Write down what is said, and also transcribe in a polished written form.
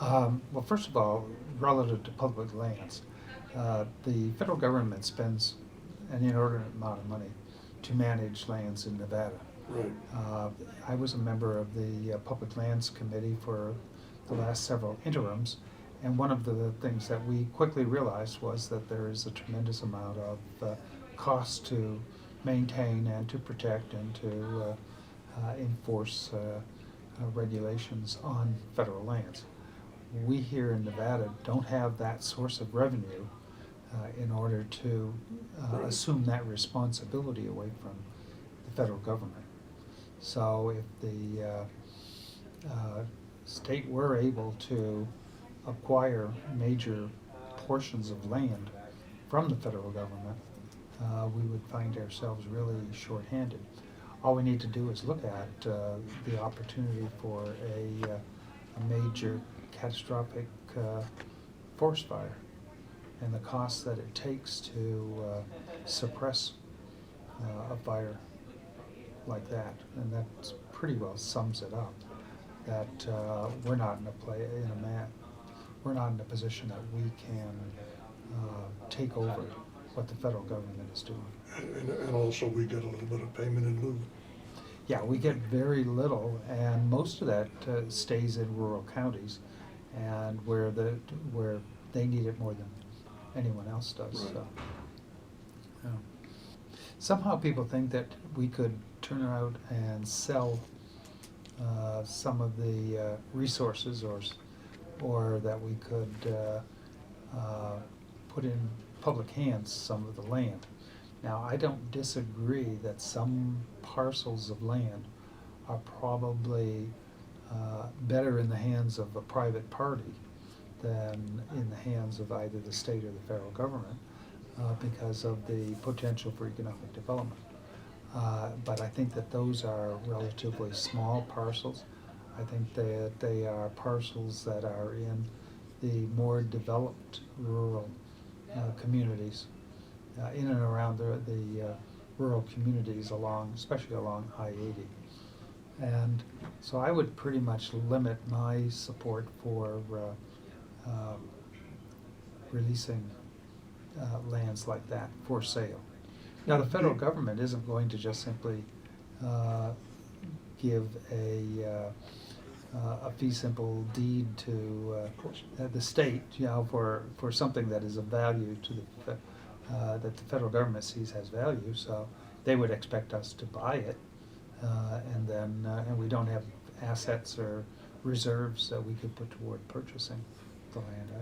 Well, first of all, relative to public lands, the federal government spends an inordinate amount of money to manage lands in Nevada. Right. I was a member of the Public Lands Committee for the last several interims, and one of the things that we quickly realized was that there is a tremendous amount of cost to maintain and to protect and to enforce regulations on federal lands. We here in Nevada don't have that source of revenue in order to Right. assume that responsibility away from the federal government. So if the state were able to acquire major portions of land from the federal government, we would find ourselves really shorthanded. All we need to do is look at the opportunity for a major catastrophic forest fire and the cost that it takes to suppress a fire like that, and that pretty well sums it up. That we're not in we're not in a position that we can take over what the federal government is doing. And also we get a little bit of payment in lieu. Yeah, we get very little, and most of that stays in rural counties, and where they need it more than anyone else does. Right. So, yeah. Somehow people think that we could turn out and sell some of the resources, or that we could put in public hands some of the land. Now, I don't disagree that some parcels of land are probably better in the hands of a private party than in the hands of either the state or the federal government because of the potential for economic development. But I think that those are relatively small parcels. I think that they are parcels that are in the more developed rural communities, in and around the rural communities especially along I-80. And so I would pretty much limit my support for releasing lands like that for sale. Now, the federal government isn't going to just simply give a fee simple deed to the state, for something that is of value to that the federal government sees has value. So they would expect us to buy it, and we don't have assets or reserves that we could put toward purchasing the land either.